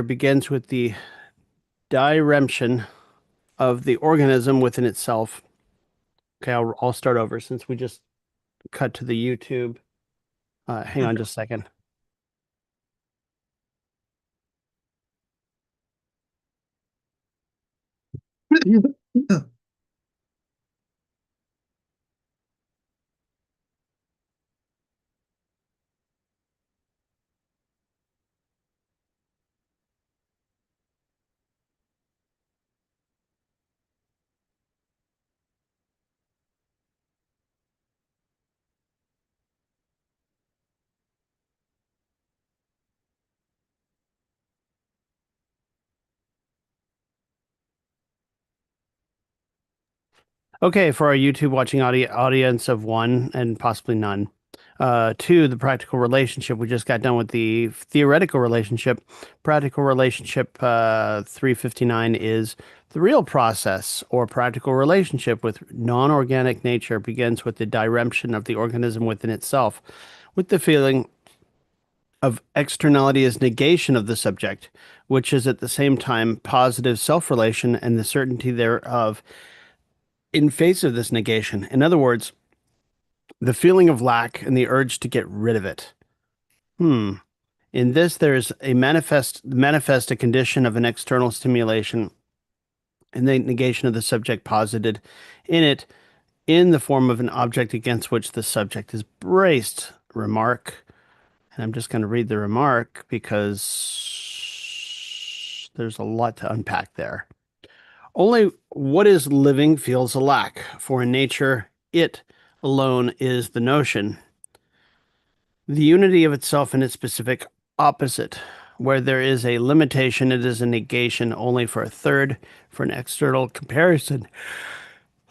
begins with the diremption of the organism within itself. Okay, I'll start over since we just cut to the YouTube. Hang on just a second. Okay, for our YouTube watching audience of one and possibly none. Two, the practical relationship. We just got done with the theoretical relationship. Practical relationship 359 is the real process or practical relationship with non-organic nature begins with the diremption of the organism within itself, with the feeling of externality as negation of the subject, which is at the same time positive self-relation and the certainty thereof in face of this negation. In other words, the feeling of lack and the urge to get rid of it. In this, there is a manifest a condition of an external stimulation and the negation of the subject posited in it in the form of an object against which the subject is braced. Remark. And I'm just going to read the remark because there's a lot to unpack there. Only what is living feels a lack, for in nature, it alone is the notion, the unity of itself and its specific opposite. Where there is a limitation, it is a negation only for a third, for an external comparison.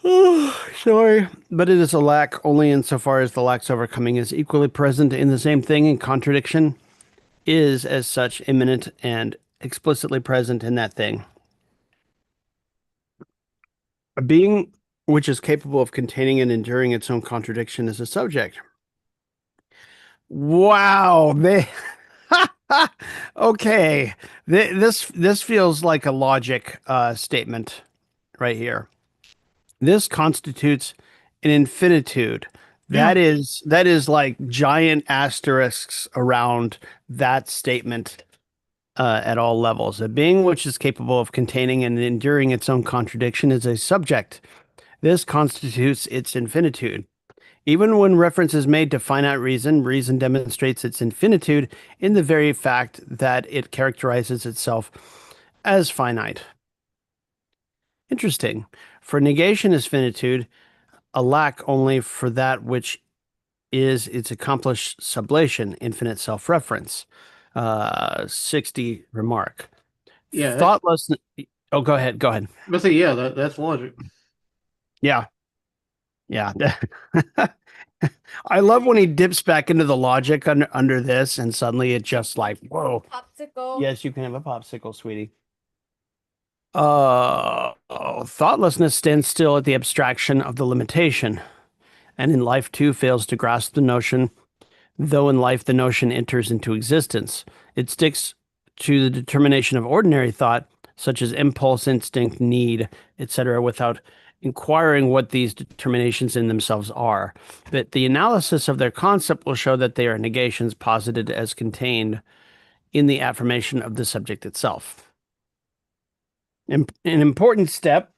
Oh, sorry. But it is a lack only insofar as the lack's overcoming is equally present in the same thing, and contradiction is, as such, imminent and explicitly present in that thing. A being which is capable of containing and enduring its own contradiction is a subject. Wow, they okay. This feels like a logic statement right here. This constitutes an infinitude. Yeah. That is like giant asterisks around that statement at all levels. A being which is capable of containing and enduring its own contradiction is a subject. This constitutes its infinitude. Even when reference is made to finite reason, reason demonstrates its infinitude in the very fact that it characterizes itself as finite. Interesting. For negation is finitude, a lack only for that which is its accomplished sublation, infinite self-reference. 60 remark. Yeah. Thoughtless. Oh, go ahead. Go ahead. But see, yeah, that's logic. Yeah. Yeah. I love when he dips back into the logic under this, and suddenly it just like, whoa. Popsicle. Yes, you can have a popsicle, sweetie. Thoughtlessness stands still at the abstraction of the limitation, and in life too fails to grasp the notion, though in life the notion enters into existence. It sticks to the determination of ordinary thought, such as impulse, instinct, need, etc., without inquiring what these determinations in themselves are. But the analysis of their concept will show that they are negations posited as contained in the affirmation of the subject itself. An important step,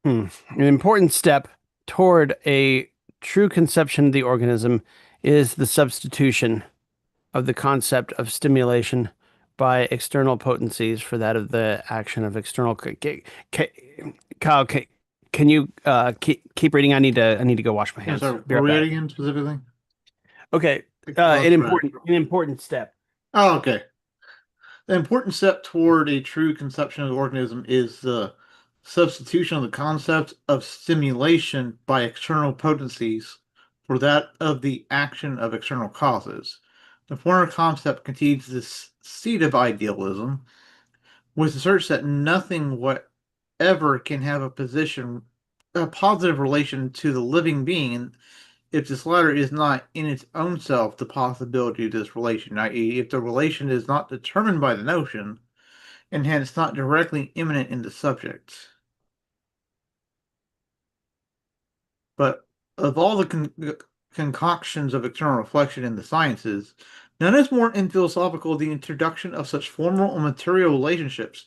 an important step toward a true conception of the organism is the substitution of the concept of stimulation by external potencies for that of the action of external. Kyle, can you keep reading? I need to go wash my Yeah, hands. so Be were right we at back. again specifically? Okay. Lost track. An important step. Oh, okay. The important step toward a true conception of the organism is the substitution of the concept of stimulation by external potencies for that of the action of external causes. The former concept contains this seed of idealism, which asserts that nothing whatever can have a positive relation to the living being, if this latter is not in its own self the possibility of this relation, i.e., if the relation is not determined by the notion, and hence not directly immanent in the subject. But of all the concoctions of external reflection in the sciences, none is more unphilosophical than the introduction of such formal and material relationships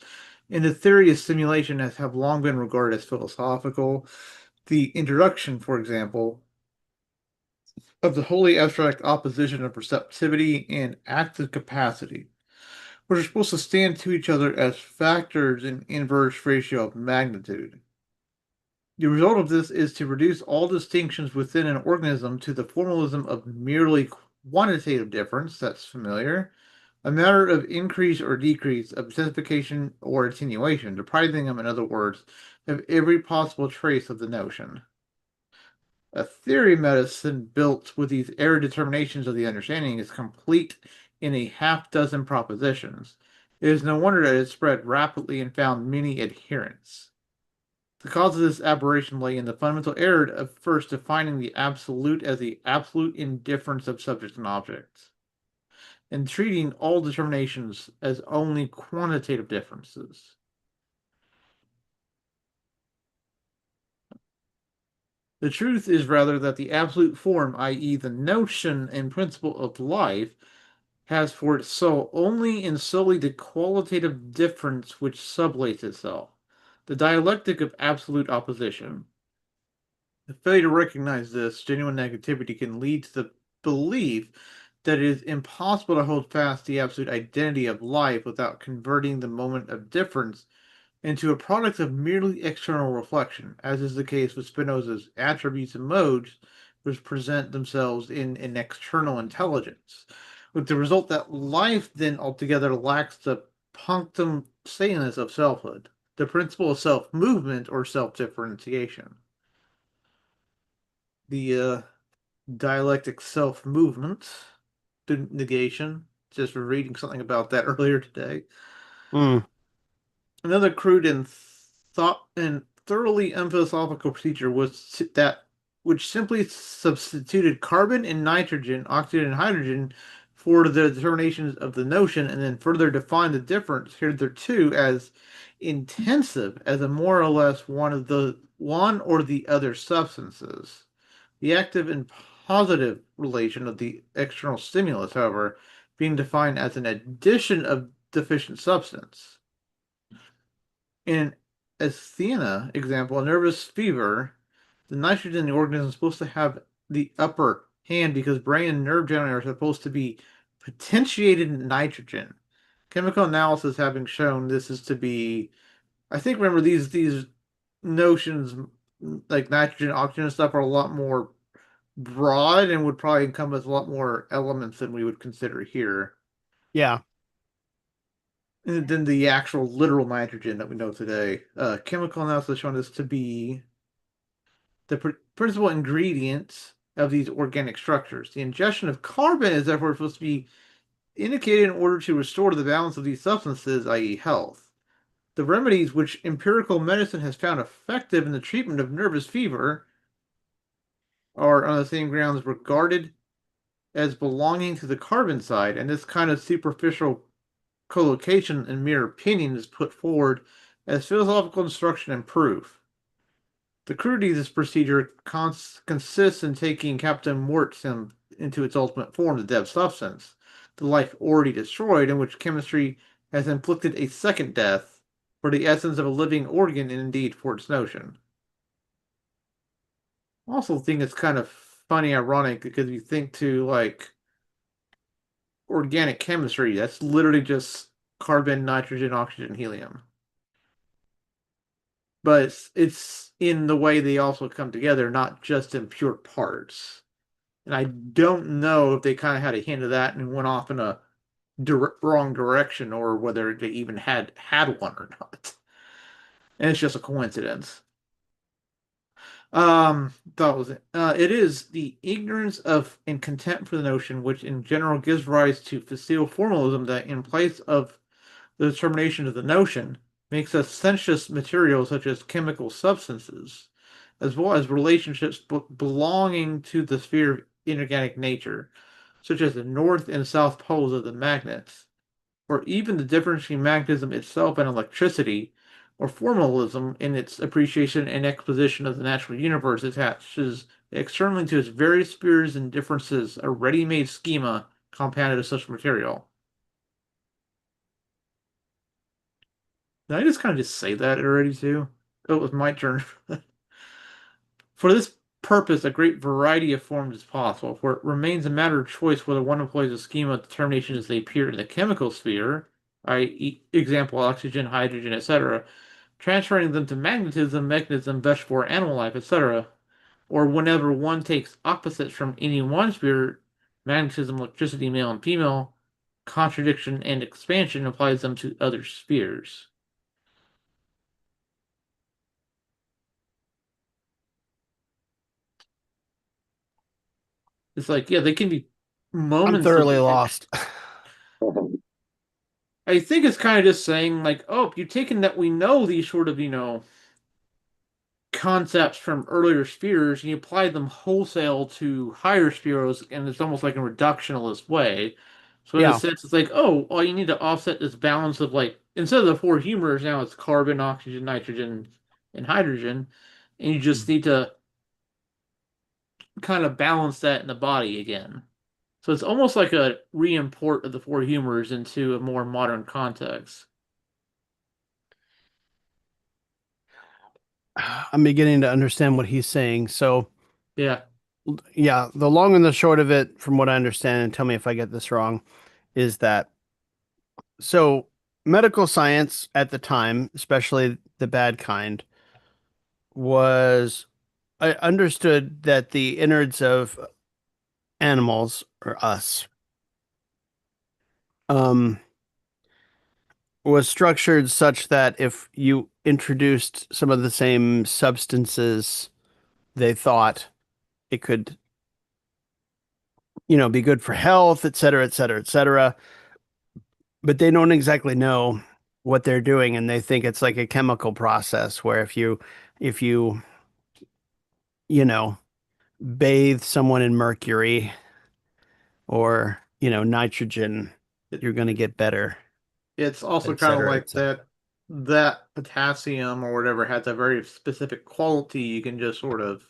in the theory of simulation as have long been regarded as philosophical. The introduction, for example, of the wholly abstract opposition of perceptivity and active capacity, which are supposed to stand to each other as factors in inverse ratio of magnitude. The result of this is to reduce all distinctions within an organism to the formalism of merely quantitative difference, that's familiar, a matter of increase or decrease, of intensification or attenuation, depriving them, in other words, of every possible trace of the notion. A theory of medicine built with these error determinations of the understanding is complete in a half dozen propositions. It is no wonder that it spread rapidly and found many adherents. The cause of this aberration lay in the fundamental error of first defining the absolute as the absolute indifference of subjects and objects, and treating all determinations as only quantitative differences. The truth is rather that the absolute form, i.e., the notion and principle of life, has for its soul only and solely the qualitative difference which sublates itself, the dialectic of absolute opposition. The failure to recognize this genuine negativity can lead to the belief that it is impossible to hold fast the absolute identity of life without converting the moment of difference into a product of merely external reflection, as is the case with Spinoza's attributes and modes, which present themselves in an external intelligence, with the result that life then altogether lacks the punctum saleness of selfhood, the principle of self-movement or self-differentiation. The dialectic self-movement, the negation, just reading something about that earlier today. Mm. Another crude and thought and thoroughly unphilosophical procedure was that which simply substituted carbon and nitrogen, oxygen and hydrogen for the determinations of the notion, and then further defined the difference hitherto as intensive as a more or less one or the other substances. The active and positive relation of the external stimulus, however, being defined as an addition of deficient substance. In asthenia example, a nervous fever, the nitrogen in the organism is supposed to have the upper hand because brain and nerve generators are supposed to be potentiated in nitrogen. Chemical analysis having shown this is to be, I think, remember these notions like nitrogen, oxygen, and stuff are a lot more broad and would probably encompass a lot more elements than we would consider here Yeah. than the actual literal nitrogen that we know today. Chemical analysis shown this to be the principal ingredients of these organic structures. The ingestion of carbon is therefore supposed to be indicated in order to restore the balance of these substances, i.e., health. The remedies which empirical medicine has found effective in the treatment of nervous fever are, on the same grounds, regarded as belonging to the carbon side, and this kind of superficial collocation and mere opinion is put forward as philosophical instruction and proof. The crudity of this procedure consists in taking Captain Mortem into its ultimate form, the dead substance, the life already destroyed, in which chemistry has inflicted a second death for the essence of a living organ and indeed for its notion. I also think it's kind of funny, ironic, because you think to like organic chemistry, that's literally just carbon, nitrogen, oxygen, helium. But it's in the way they also come together, not just in pure parts. And I don't know if they kind of had a hint of that and went off in a wrong direction, or whether they even had one or not. And it's just a coincidence. That was it. It is the ignorance of and contempt for the notion, which in general gives rise to facile formalism that, in place of the determination of the notion, makes us sensuous materials such as chemical substances, as well as relationships belonging to the sphere of inorganic nature, such as the north and south poles of the magnets, or even the difference between magnetism itself and electricity, or formalism in its appreciation and exposition of the natural universe attaches externally to its various spheres and differences a ready-made schema compounded of such material. Did I just kind of just say that already too? Oh, it was my turn. For this purpose, a great variety of forms is possible, for it remains a matter of choice whether one employs a schema of determination as they appear in the chemical sphere, i.e., example, oxygen, hydrogen, etc., transferring them to magnetism, mechanism, vegetable or animal life, etc., or whenever one takes opposites from any one sphere, magnetism, electricity, male and female, contradiction and expansion applies them to other spheres. It's like, yeah, they can be I'm moments of thoroughly lost. I think it's kind of just saying like, oh, you're taking that we know these sort of, concepts from earlier spheres and you apply them wholesale to higher spheres, and it's almost like a reductionist way. So in a Yeah. sense, it's like, oh, all you need to offset this balance of like instead of the four humors, now it's carbon, oxygen, nitrogen, and hydrogen, and you just need to kind of balance that in the body again. So it's almost like a re-import of the four humors into a more modern context. I'm beginning to understand what he's saying. So, Yeah. yeah, the long and the short of it, from what I understand, and tell me if I get this wrong, is that so medical science at the time, especially the bad kind, was I understood that the innards of animals or us um was structured such that if you introduced some of the same substances, they thought it could, be good for health, et cetera, et cetera, et cetera. But they don't exactly know what they're doing, and they think it's like a chemical process where if you, you know, bathe someone in mercury or, nitrogen, It, you're going to get better, it's also et kind of cetera, et like cetera. that potassium or whatever has a very specific quality you can just sort of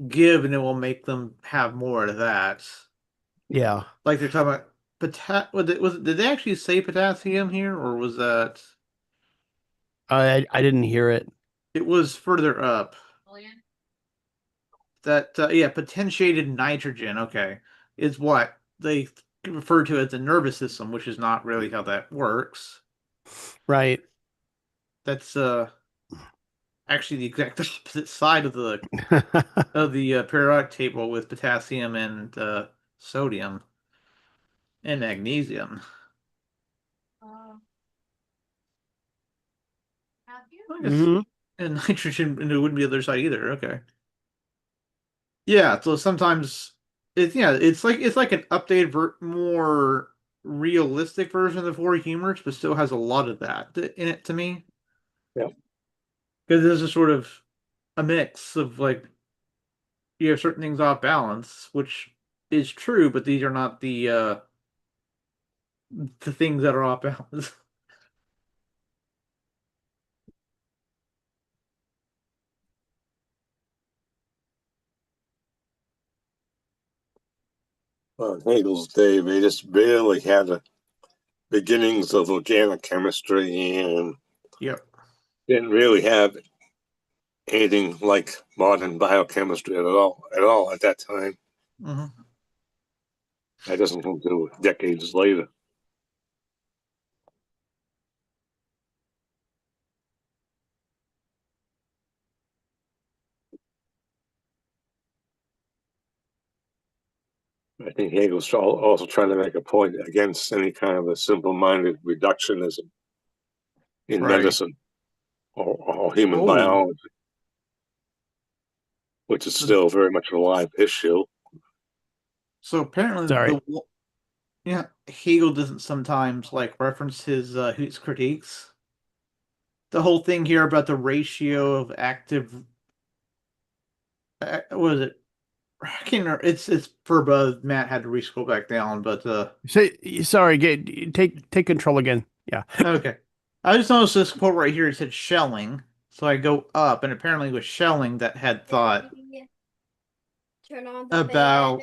give and it will make them have more of that. Yeah. Like they're talking about did they actually say potassium here or was that I didn't hear it. it was further up? That yeah, potentiated nitrogen, okay, is what they refer to as the nervous system, which is not really how that works. Right. That's actually the exact opposite side of the periodic table with potassium and sodium and magnesium. I guess Hmm. and nitrogen, and it wouldn't be the other side either. Okay. Yeah, so sometimes it's like an updated more realistic version of the four humors, but still has a lot of that in it to me. Yeah. Because this is sort of a mix of like you have certain things off balance, which is true, but these are not the things that are off balance. Hegel's day, they just barely had the beginnings of organic chemistry and Yep. didn't really have anything like modern biochemistry at all at that time. Hmm. That doesn't come to decades later. I think Hegel's also trying to make a point against any kind of a simple-minded reductionism in Right. medicine or human Oh, biology, which is so, still very much a live issue. so apparently Sorry. yeah, Hegel doesn't sometimes like reference his critiques. The whole thing here about the ratio of active What is it? I can't remember. It's for both. Matt had to rescroll back down, but Say, sorry, take control again. Yeah. okay. I just noticed this quote right here. It said Schelling, so I go up, and apparently it was Schelling that had thought Turn on the fan. about.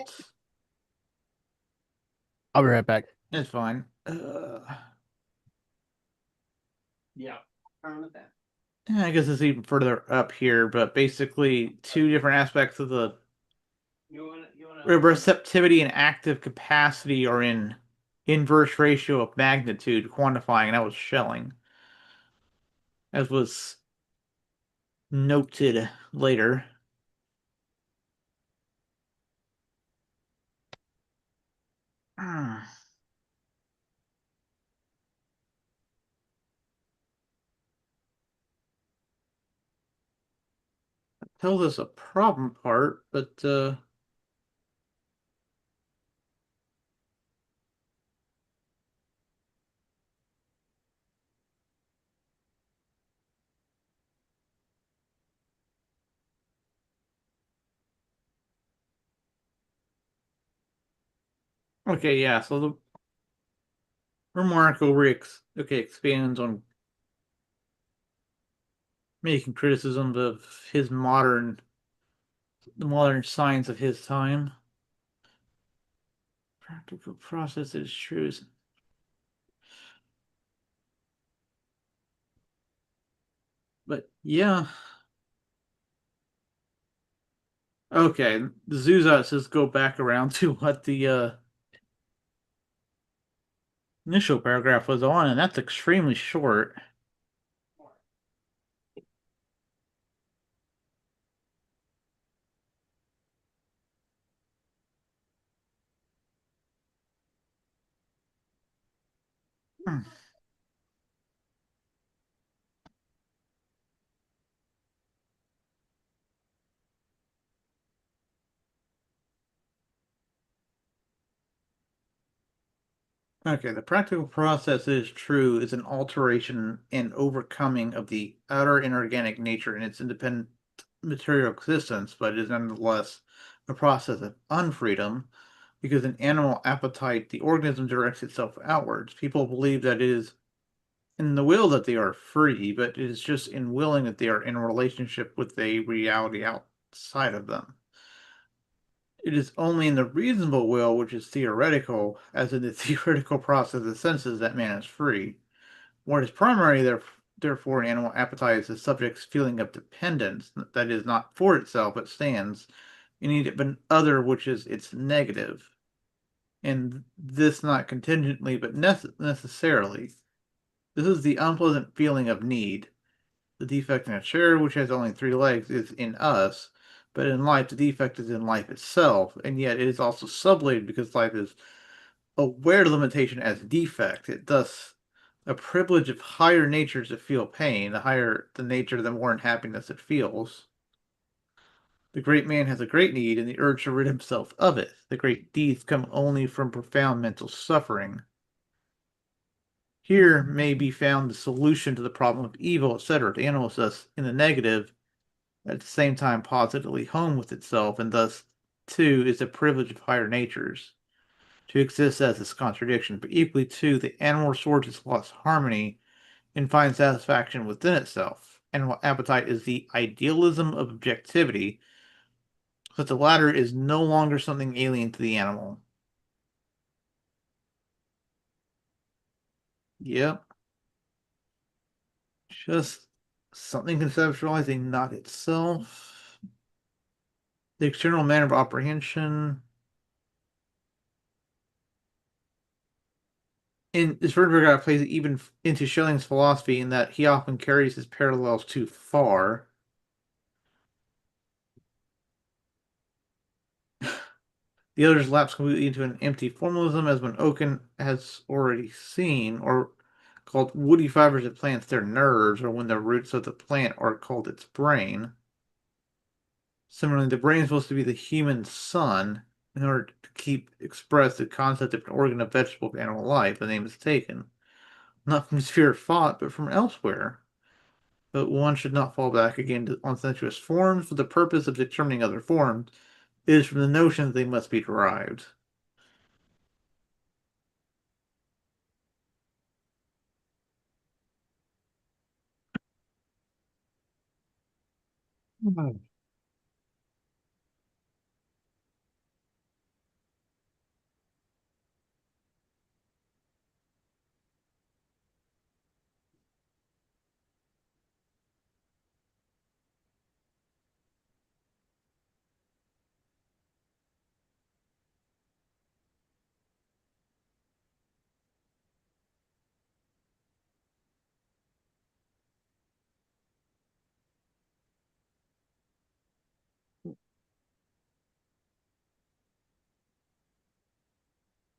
I'll be right back. It's fine. Yeah. Turn on the fan. I guess it's even further up here, but basically two different aspects of the receptivity and active capacity are in inverse ratio of magnitude quantifying, and that was Schelling, as was noted later. Tells us a problem part, but okay, yeah, so the remark over expands on making criticisms of the modern science of his time. Practical process is true. But yeah. Okay, the Zuzat says go back around to what the initial paragraph was on, and that's extremely short. Hmm. Okay, the practical process is true is an alteration and overcoming of the outer inorganic nature in its independent material existence, but it is nonetheless a process of unfreedom because in animal appetite, the organism directs itself outwards. People believe that it is in the will that they are free, but it is just in willing that they are in a relationship with a reality outside of them. It is only in the reasonable will, which is theoretical, as in the theoretical process of senses, that man is free. What is primary, therefore, in animal appetite is the subject's feeling of dependence, that is not for itself, but stands in need of an other, which is its negative. And this not contingently, but necessarily. This is the unpleasant feeling of need. The defect in a chair, which has only three legs, is in us, but in life, the defect is in life itself, and yet it is also sublated because life is aware of limitation as defect. It thus a privilege of higher natures to feel pain. The higher the nature, the more unhappiness it feels. The great man has a great need and the urge to rid himself of it. The great deeds come only from profound mental suffering. Here may be found the solution to the problem of evil, etc. The animal says in the negative, at the same time positively home with itself, and thus, too, is the privilege of higher natures. To exist as this contradiction, but equally, too, the animal restores its lost harmony and finds satisfaction within itself. Animal appetite is the idealism of objectivity, but the latter is no longer something alien to the animal. Yep. Just something conceptualizing, not itself. The external manner of apprehension. In this Vertigo plays even into Schelling's philosophy in that he often carries his parallels too far. The others lapse completely into an empty formalism, as when Oken has already seen, or called woody fibers of plants their nerves, or when the roots of the plant are called its brain. Similarly, the brain is supposed to be the human sun. In order to keep express the concept of an organ of vegetable animal life, the name is taken, not from the sphere of thought, but from elsewhere. but one should not fall back again on sensuous forms for the purpose of determining other forms. It is from the notion that they must be derived.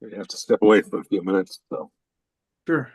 You have to step away for a few minutes, so. Sure.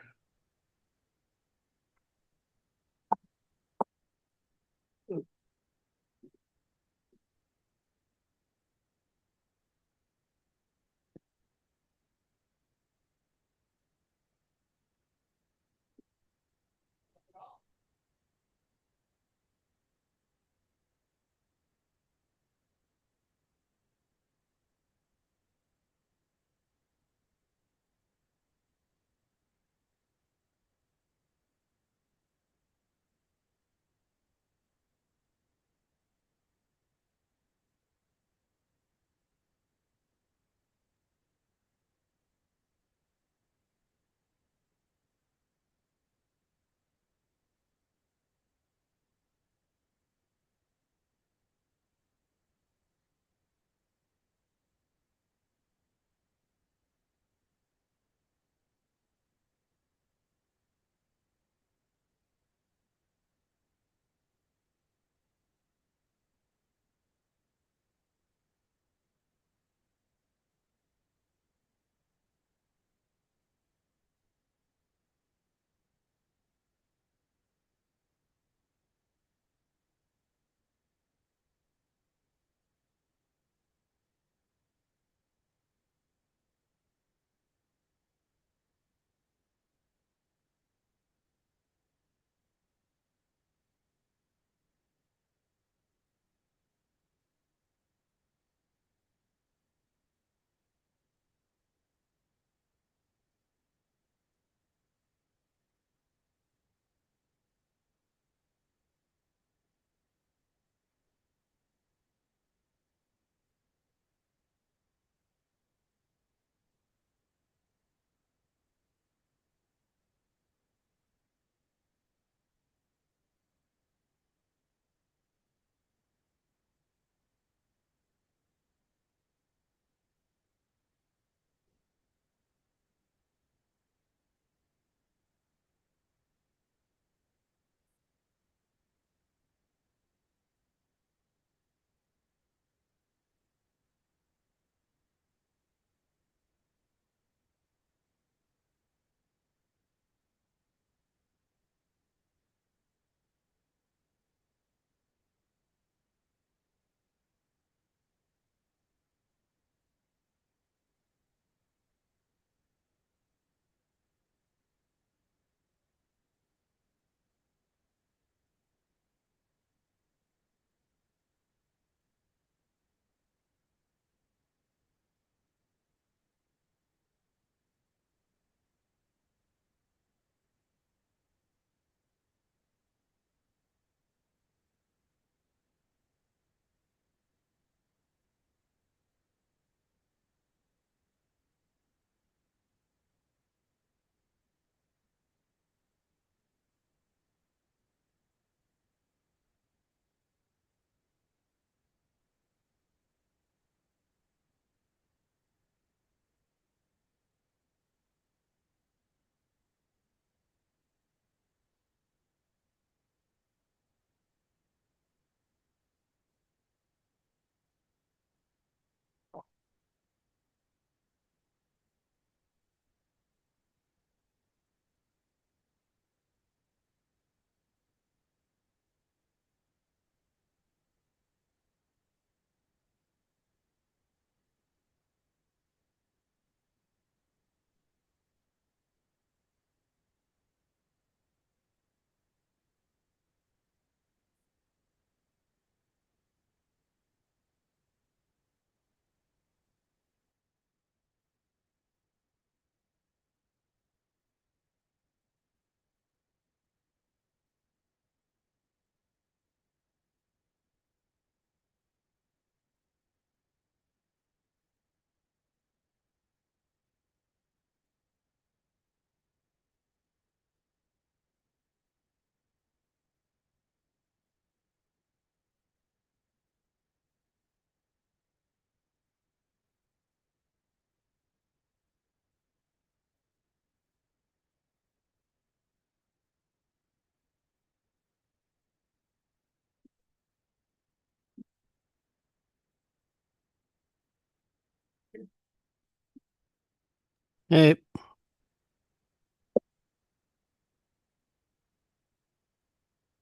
Hey,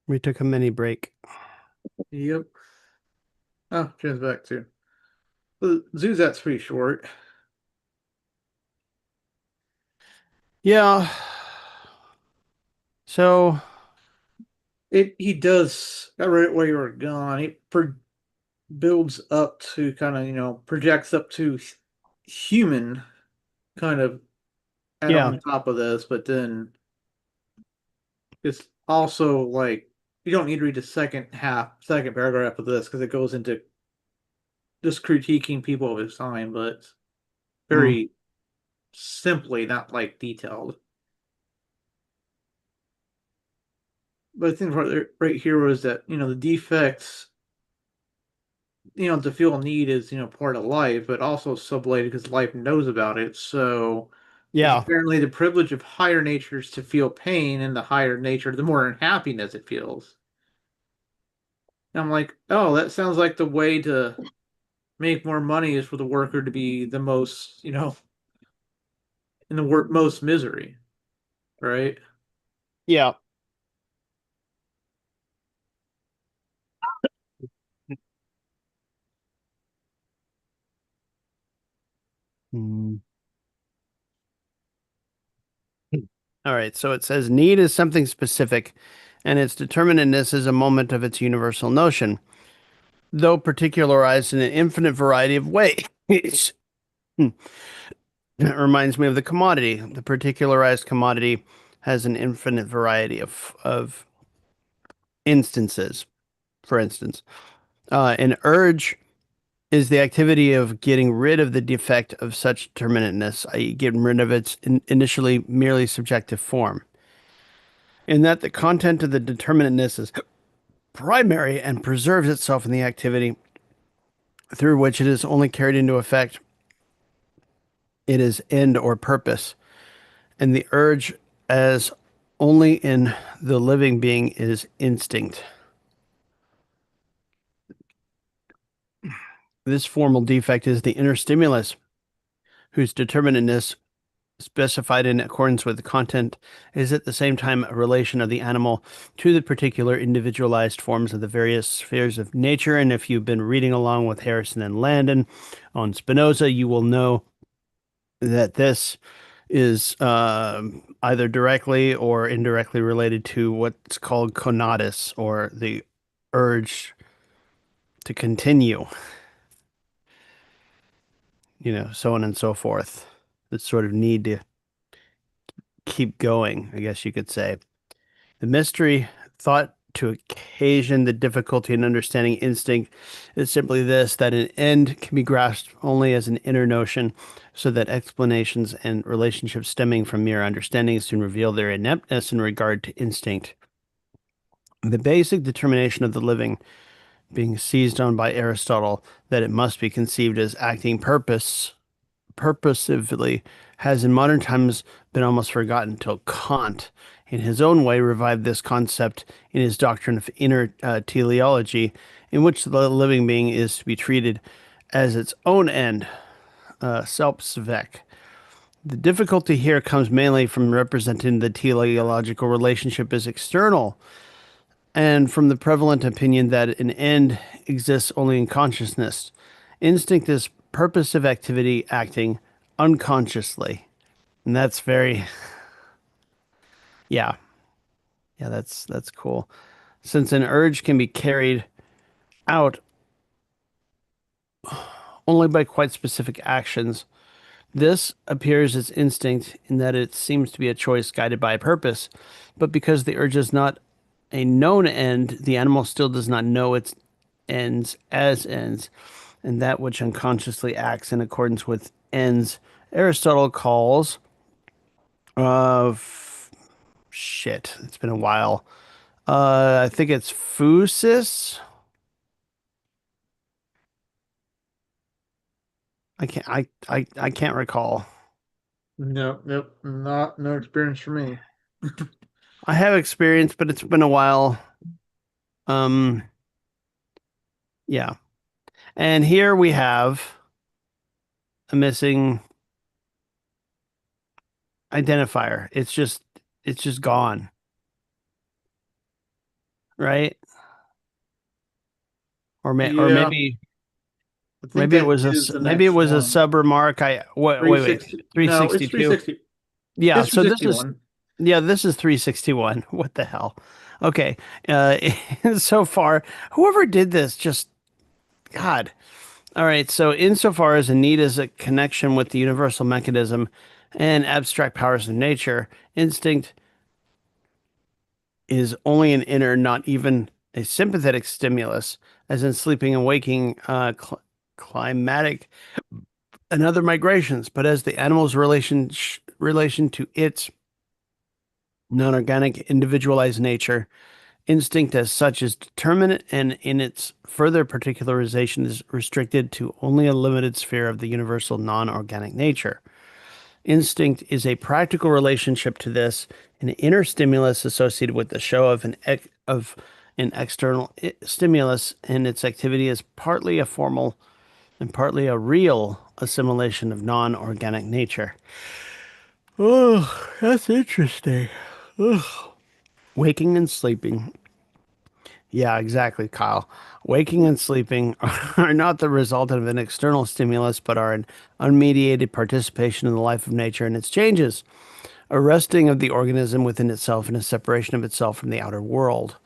we took a mini break. Yep. Oh, Jen's back too. The Zuzat's pretty short. Yeah. So, He does. I read it while you were gone. Builds up to kind of projects up to human kind of add yeah. on top of this, but then it's also like you don't need to read the second paragraph of this because it goes into just critiquing people of his time, but Mm. very simply, not like detailed. But I think right here was that the defects, to feel need is part of life, but also sublated because life knows about it. So it's Yeah. apparently the privilege of higher natures to feel pain, and the higher nature, the more unhappiness it feels. And I'm like, oh, that sounds like the way to make more money is for the worker to be the most, in the most misery, right? Yeah. Mm. All right. So it says need is something specific, and its determinateness is a moment of its universal notion, though particularized in an infinite variety of ways. Hmm. It reminds me of the commodity. The particularized commodity has an infinite variety of instances. For instance, an urge is the activity of getting rid of the defect of such determinateness, i.e., getting rid of its initially merely subjective form. In that the content of the determinateness is primary and preserves itself in the activity through which it is only carried into effect, it is end or purpose, and the urge as only in the living being is instinct. This formal defect is the inner stimulus, whose determinateness specified in accordance with the content is at the same time a relation of the animal to the particular individualized forms of the various spheres of nature. And if you've been reading along with Harrison and Landon on Spinoza, you will know that this is either directly or indirectly related to what's called conatus, or the urge to continue, so on and so forth. The sort of need to keep going, I guess you could say. The mystery thought to occasion the difficulty in understanding instinct is simply this, that an end can be grasped only as an inner notion, so that explanations and relationships stemming from mere understanding soon reveal their ineptness in regard to instinct. The basic determination of the living being seized on by Aristotle, that it must be conceived as acting purposively, has in modern times been almost forgotten till Kant, in his own way, revived this concept in his doctrine of inner teleology, in which the living being is to be treated as its own end, Selbstzweck. The difficulty here comes mainly from representing the teleological relationship as external, and from the prevalent opinion that an end exists only in consciousness. Instinct is purposive activity acting unconsciously. And that's very, yeah, yeah, that's cool. Since an urge can be carried out only by quite specific actions, this appears as instinct in that it seems to be a choice guided by a purpose. But because the urge is not a known end, the animal still does not know its ends as ends, and that which unconsciously acts in accordance with ends, Aristotle calls of shit. It's been a while. I think it's phusis. I can't recall. Nope, nope, not no experience for me. I have experience, but it's been a while. Um, yeah. And here we have a missing identifier. It's just gone, right? Or Yeah, I think maybe it that was is the maybe it next was a one. sub remark. Wait, 360. No, it's 362. 360. Yeah, It's so this is 361. yeah, this is 361. What the hell? Okay. Uh so far, whoever did this just God. All right, so insofar as a need is a connection with the universal mechanism and abstract powers of nature, instinct is only an inner, not even a sympathetic stimulus, as in sleeping and waking, climatic and other migrations, but as the animal's relation to its non-organic individualized nature. Instinct as such is determinate and in its further particularization is restricted to only a limited sphere of the universal non-organic nature. Instinct is a practical relationship to this, an inner stimulus associated with the show of an external stimulus, and its activity is partly a formal and partly a real assimilation of non-organic nature. Oh, that's interesting. Ugh. Waking and sleeping. Yeah, exactly, Kyle. Waking and sleeping are not the result of an external stimulus, but are an unmediated participation in the life of nature and its changes, a resting of the organism within itself and a separation of itself from the outer world.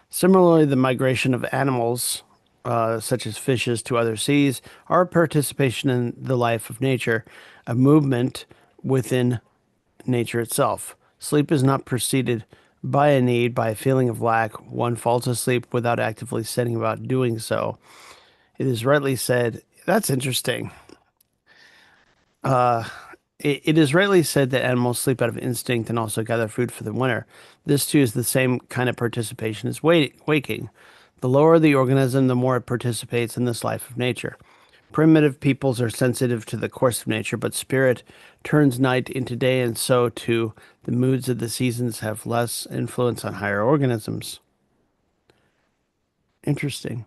Similarly, the migration of animals, such as fishes, to other seas, are a participation in the life of nature, a movement within nature itself. Sleep is not preceded by a need, by a feeling of lack. One falls asleep without actively setting about doing so. It is rightly said, that's interesting. It is rightly said that animals sleep out of instinct and also gather food for the winter. This too is the same kind of participation as waking. The lower the organism, the more it participates in this life of nature. Primitive peoples are sensitive to the course of nature, but spirit turns night into day, and so too the moods of the seasons have less influence on higher organisms. Interesting.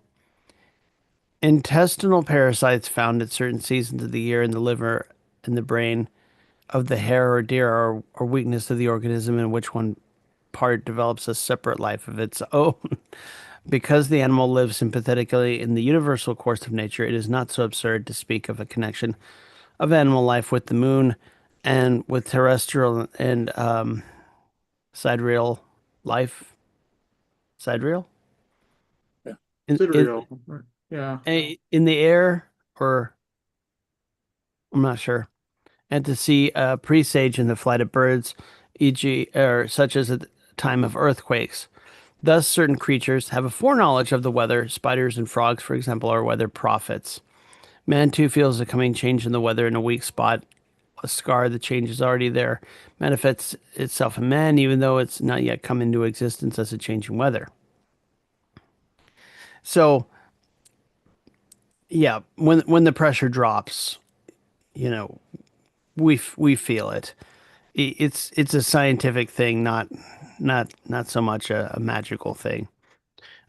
Intestinal parasites found at certain seasons of the year in the liver and the brain of the hare or deer are weakness of the organism in which one part develops a separate life of its own. Because the animal lives sympathetically in the universal course of nature, it is not so absurd to speak of a connection of animal life with the moon and with terrestrial and sidereal life. Sidereal? Yeah. In, in, Sidereal. Yeah. in the air, or I'm not sure. And to see a presage in the flight of birds, e.g., or such as at the time of earthquakes. Thus, certain creatures have a foreknowledge of the weather. Spiders and frogs, for example, are weather prophets. Man too feels a coming change in the weather in a weak spot, a scar. The change is already there, manifests itself in man, even though it's not yet come into existence as a changing weather. So, yeah, when the pressure drops, you know, we feel it. It's a scientific thing, not so much a magical thing.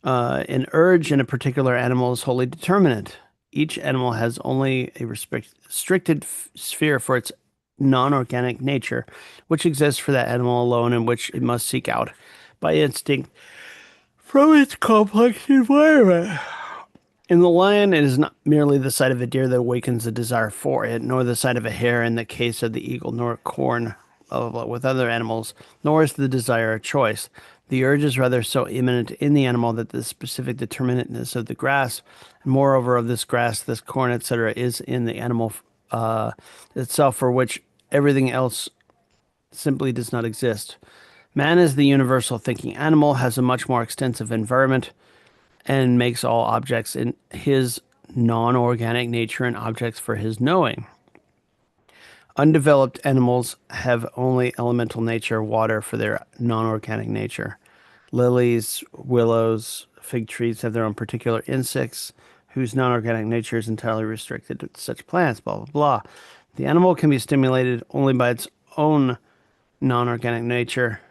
An urge in a particular animal is wholly determinate. Each animal has only a restricted sphere for its non-organic nature, which exists for that animal alone and which it must seek out by instinct from its complex environment. In the lion, it is not merely the sight of a deer that awakens a desire for it, nor the sight of a hare in the case of the eagle, nor corn with other animals, nor is the desire a choice. The urge is rather so imminent in the animal that the specific determinateness of the grass, and moreover of this grass, this corn, etc., is in the animal itself, for which everything else simply does not exist. Man, as the universal thinking animal, has a much more extensive environment and makes all objects in his non-organic nature and objects for his knowing. Undeveloped animals have only elemental nature, water, for their non-organic nature. Lilies, willows, fig trees have their own particular insects whose non-organic nature is entirely restricted to such plants, blah, blah, blah. The animal can be stimulated only by its own non-organic nature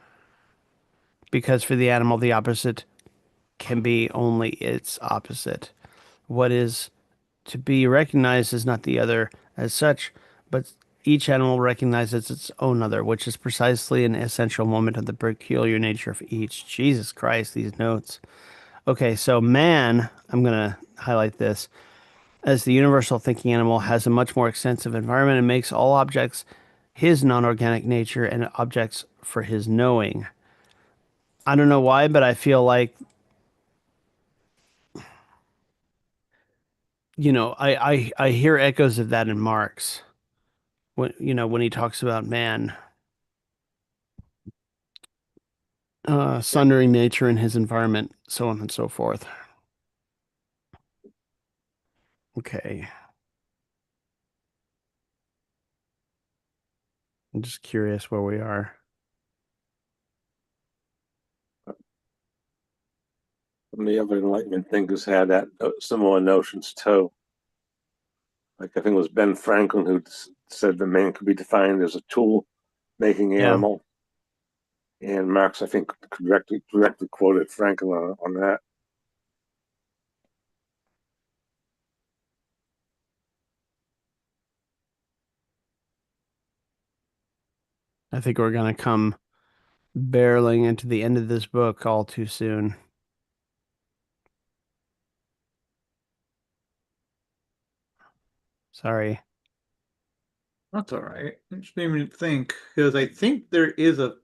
because for the animal, the opposite can be only its opposite. What is to be recognized is not the other as such, but each animal recognizes its own other, which is precisely an essential moment of the peculiar nature of each. Jesus Christ, these notes. Okay, so man, I'm going to highlight this, as the universal thinking animal has a much more extensive environment and makes all objects his non-organic nature and objects for his knowing. I don't know why, but I feel like, I hear echoes of that in Marx when he talks about man, sundering nature and his environment, so on and so forth. Okay. I'm just curious where we are. The other Enlightenment thinkers had that similar notions too. Like I think it was Ben Franklin who said the man could be defined as a tool making Yeah. animal. And Marx, I think, directly quoted Franklin on that. I think we're going to come barreling into the end of this book all too soon. Sorry. That's all right. It just made me think because I think there is a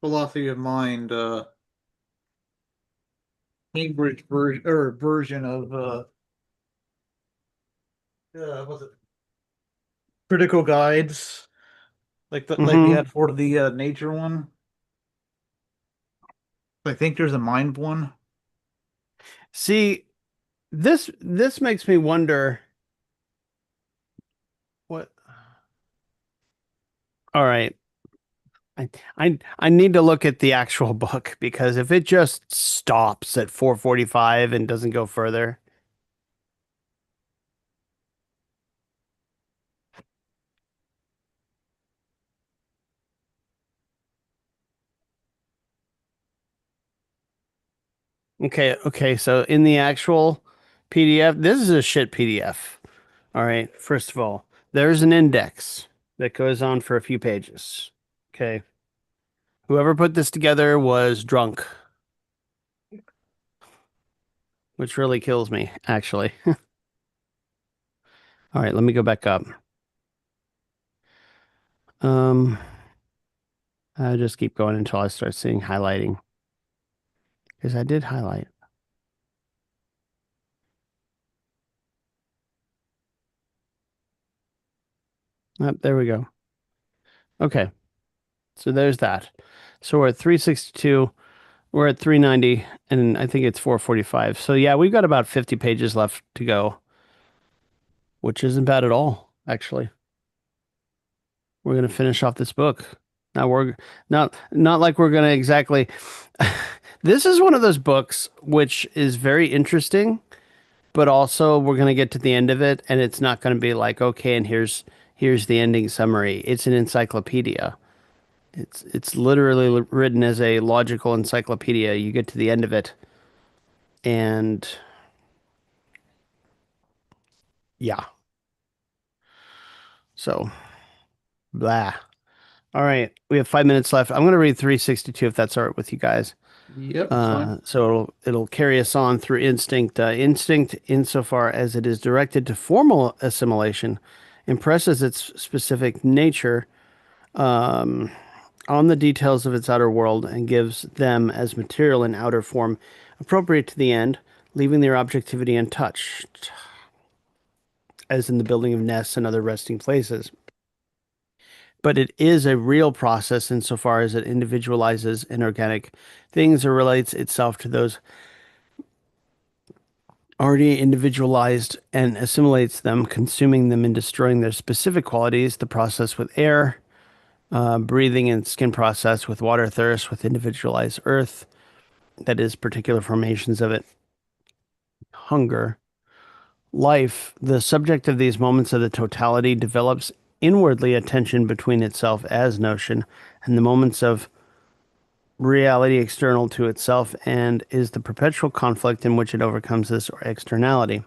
philosophy of mind, Cambridge version or version of was it critical guides like we Mm-hmm. had for the nature one. I think there's a mind one. See, this makes me wonder what. All right. I need to look at the actual book because if it just stops at 445 and doesn't go further. Okay, so in the actual PDF, this is a shit PDF. All right, first of all, there's an index that goes on for a few pages. Okay. Whoever put this together was drunk, which really kills me, actually. All right, let me go back up. Um, I just keep going until I start seeing highlighting. Because I did highlight. There we go. Okay, so there's that. So we're at 362. We're at 390, and I think it's 445. So yeah, we've got about 50 pages left to go, which isn't bad at all, actually. We're gonna finish off this book. Now we're not like we're gonna exactly. This is one of those books which is very interesting, but also we're gonna get to the end of it, and it's not gonna be like, okay, and here's the ending summary. It's an encyclopedia. It's literally written as a logical encyclopedia. You get to the end of it, and yeah. So, blah. All right, we have 5 minutes left. I'm going to read 362 if that's all right with you guys. Yep, that's fine. So it'll carry us on through instinct. Instinct, insofar as it is directed to formal assimilation, impresses its specific nature on the details of its outer world and gives them as material in outer form, appropriate to the end, leaving their objectivity untouched, as in the building of nests and other resting places. But it is a real process insofar as it individualizes inorganic things or relates itself to those already individualized and assimilates them, consuming them and destroying their specific qualities. The process with air, breathing and skin process with water, thirst with individualized earth, that is, particular formations of it, hunger, life. The subject of these moments of the totality develops inwardly a tension between itself as notion and the moments of reality external to itself, and is the perpetual conflict in which it overcomes this or externality.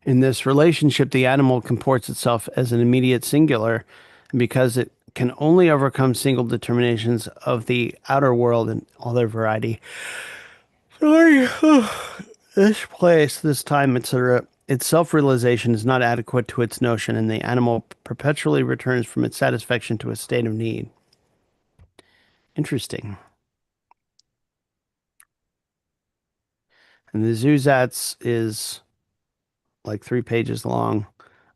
In this relationship, the animal comports itself as an immediate singular, and because it can only overcome single determinations of the outer world and all their variety. Sorry. This place, this time, etc. Its self-realization is not adequate to its notion, and the animal perpetually returns from its satisfaction to a state of need. Interesting. And the Zusatz is like 3 pages long.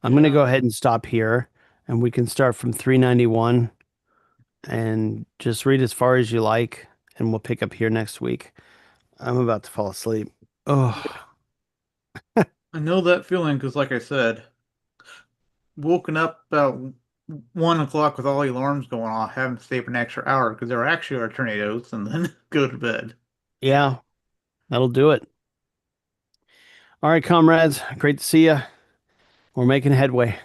I'm going to Yeah. go ahead and stop here, and we can start from 391 and just read as far as you like, and we'll pick up here next week. I'm about to fall asleep. Oh, I know that feeling because, like I said, woken up about 1 o'clock with all the alarms going off, having to stay up an extra hour because there actually are tornadoes, and then go to bed. yeah, that'll do it. All right, comrades, great to see you. We're making headway.